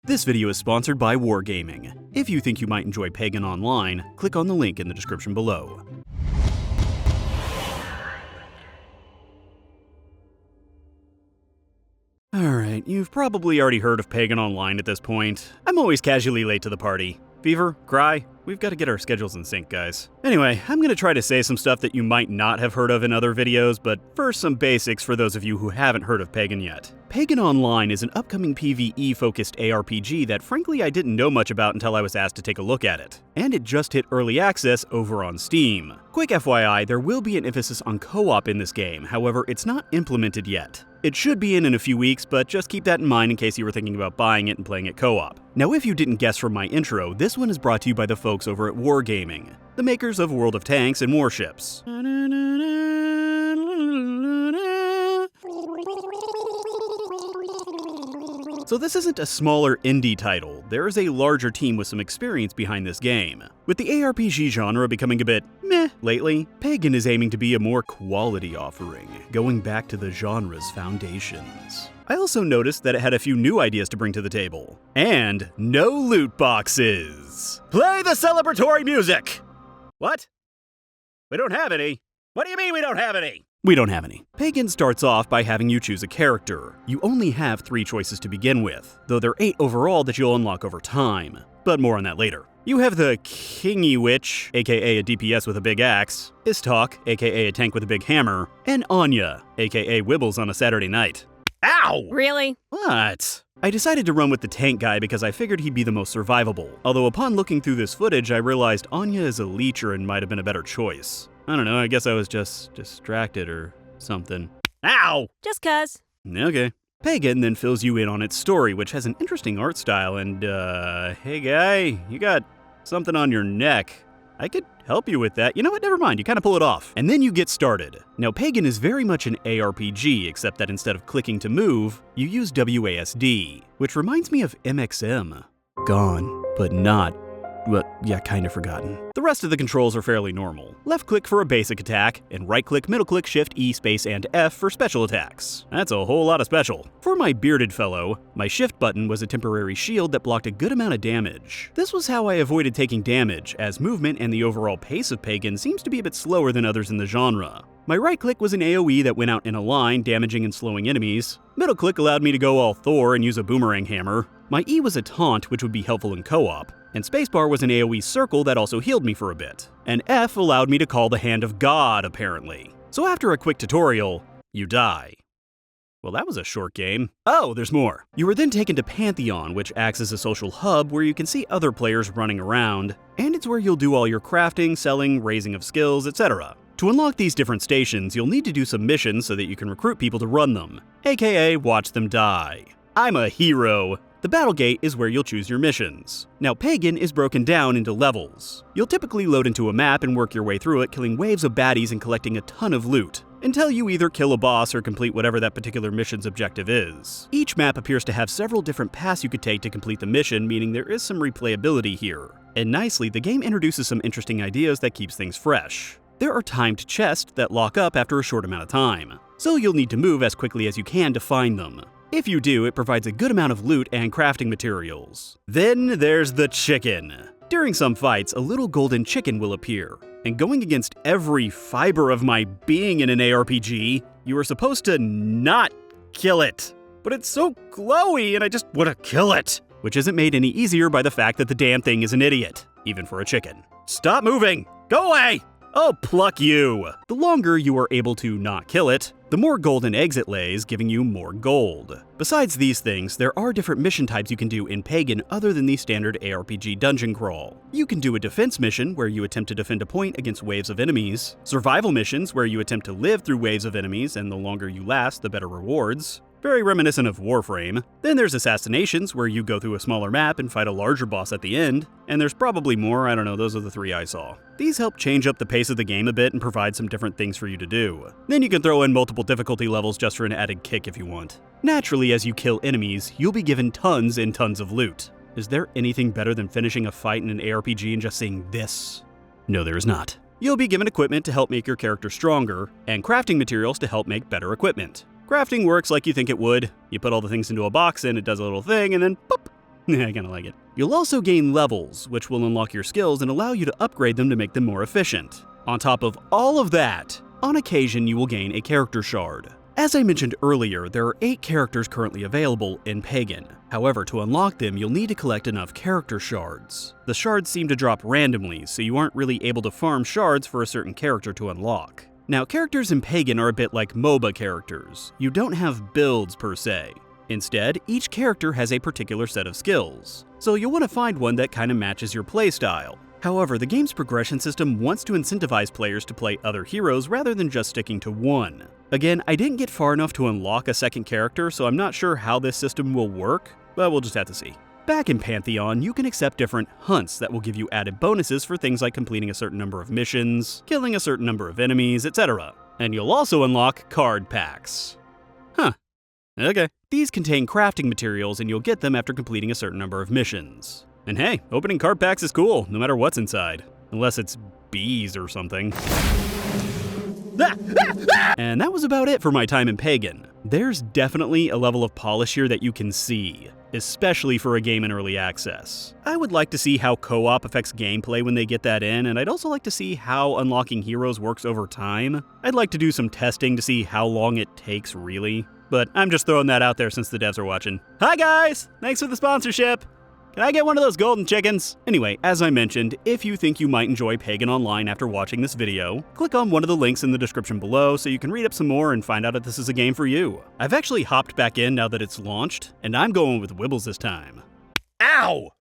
This video is sponsored by Wargaming. If you think you might enjoy Pagan Online, click on the link in the description below. Alright, you've probably already heard of Pagan Online at this point. I'm always casually late to the party. Fever? Cry? We've got to get our schedules in sync, guys. Anyway, I'm gonna try to say some stuff that you might not have heard of in other videos, but first some basics for those of you who haven't heard of Pagan yet. Pagan Online is an upcoming PvE-focused ARPG that frankly I didn't know much about until I was asked to take a look at it. And it just hit early access over on Steam. Quick FYI, there will be an emphasis on co-op in this game, however, it's not implemented yet. It should be in a few weeks, but just keep that in mind in case you were thinking about buying it and playing it co-op. Now, if you didn't guess from my intro, this one is brought to you by the folks over at Wargaming, the makers of World of Tanks and Warships. So this isn't a smaller indie title, there is a larger team with some experience behind this game. With the ARPG genre becoming a bit meh lately, Pagan is aiming to be a more quality offering, going back to the genre's foundations. I also noticed that it had a few new ideas to bring to the table. And no loot boxes! Play the celebratory music! What? We don't have any? What do you mean we don't have any? We don't have any. Pagan starts off by having you choose a character. You only have 3 choices to begin with, though there are 8 overall that you'll unlock over time. But more on that later. You have the Kingy Witch, aka a DPS with a big axe, Istok, aka a tank with a big hammer, and Anya, aka Wibbles on a Saturday night. Ow! Really? What? I decided to run with the tank guy because I figured he'd be the most survivable, although upon looking through this footage I realized Anya is a leecher and might have been a better choice. I don't know, I guess I was just distracted or something. Ow! Just cuz. Okay. Pagan then fills you in on its story, which has an interesting art style and, hey guy, you got something on your neck. I could help you with that. You know what, never mind, you kind of pull it off. And then you get started. Now, Pagan is very much an ARPG, except that instead of clicking to move, you use WASD, which reminds me of MXM. Gone, but not. Well, yeah, kinda forgotten. The rest of the controls are fairly normal. Left click for a basic attack, and right click, middle click, shift, E, space, and F for special attacks. That's a whole lot of special. For my bearded fellow, my shift button was a temporary shield that blocked a good amount of damage. This was how I avoided taking damage, as movement and the overall pace of Pagan seems to be a bit slower than others in the genre. My right click was an AoE that went out in a line, damaging and slowing enemies. Middle click allowed me to go all Thor and use a boomerang hammer. My E was a taunt, which would be helpful in co-op. And spacebar was an AoE circle that also healed me for a bit. And F allowed me to call the hand of God, apparently. So after a quick tutorial, you die. Well, that was a short game. Oh, there's more. You are then taken to Pantheon, which acts as a social hub where you can see other players running around, and it's where you'll do all your crafting, selling, raising of skills, etc. To unlock these different stations, you'll need to do some missions so that you can recruit people to run them, aka watch them die. I'm a hero. The battle gate is where you'll choose your missions. Now, Pagan is broken down into levels. You'll typically load into a map and work your way through it, killing waves of baddies and collecting a ton of loot, until you either kill a boss or complete whatever that particular mission's objective is. Each map appears to have several different paths you could take to complete the mission, meaning there is some replayability here. And nicely, the game introduces some interesting ideas that keeps things fresh. There are timed chests that lock up after a short amount of time, so you'll need to move as quickly as you can to find them. If you do, it provides a good amount of loot and crafting materials. Then there's the chicken. During some fights, a little golden chicken will appear, and going against every fiber of my being in an ARPG, you are supposed to not kill it. But it's so glowy and I just want to kill it, which isn't made any easier by the fact that the damn thing is an idiot, even for a chicken. Stop moving! Go away! Oh, pluck you! The longer you are able to not kill it, the more golden eggs it lays, giving you more gold. Besides these things, there are different mission types you can do in Pagan other than the standard ARPG dungeon crawl. You can do a defense mission where you attempt to defend a point against waves of enemies, survival missions where you attempt to live through waves of enemies and the longer you last, the better rewards. Very reminiscent of Warframe. Then there's assassinations, where you go through a smaller map and fight a larger boss at the end. And there's probably more, I don't know, those are the 3 I saw. These help change up the pace of the game a bit and provide some different things for you to do. Then you can throw in multiple difficulty levels just for an added kick if you want. Naturally, as you kill enemies, you'll be given tons and tons of loot. Is there anything better than finishing a fight in an ARPG and just saying this? No, there is not. You'll be given equipment to help make your character stronger, and crafting materials to help make better equipment. Crafting works like you think it would. You put all the things into a box and it does a little thing and then pop, I kinda like it. You'll also gain levels, which will unlock your skills and allow you to upgrade them to make them more efficient. On top of all of that, on occasion you will gain a character shard. As I mentioned earlier, there are 8 characters currently available in Pagan. However, to unlock them, you'll need to collect enough character shards. The shards seem to drop randomly, so you aren't really able to farm shards for a certain character to unlock. Now, characters in Pagan are a bit like MOBA characters. You don't have builds per se. Instead, each character has a particular set of skills, so you'll want to find one that kind of matches your playstyle. However, the game's progression system wants to incentivize players to play other heroes rather than just sticking to one. Again, I didn't get far enough to unlock a second character, so I'm not sure how this system will work, but we'll just have to see. Back in Pantheon, you can accept different hunts that will give you added bonuses for things like completing a certain number of missions, killing a certain number of enemies, etc. And you'll also unlock card packs. Huh. Okay. These contain crafting materials and you'll get them after completing a certain number of missions. And hey, opening card packs is cool, no matter what's inside. Unless it's bees or something. And that was about it for my time in Pagan. There's definitely a level of polish here that you can see, especially for a game in early access. I would like to see how co-op affects gameplay when they get that in, and I'd also like to see how unlocking heroes works over time. I'd like to do some testing to see how long it takes really, but I'm just throwing that out there since the devs are watching. Hi guys! Thanks for the sponsorship! Can I get one of those golden chickens? Anyway, as I mentioned, if you think you might enjoy Pagan Online after watching this video, click on one of the links in the description below so you can read up some more and find out if this is a game for you. I've actually hopped back in now that it's launched, and I'm going with Wibbles this time. Ow!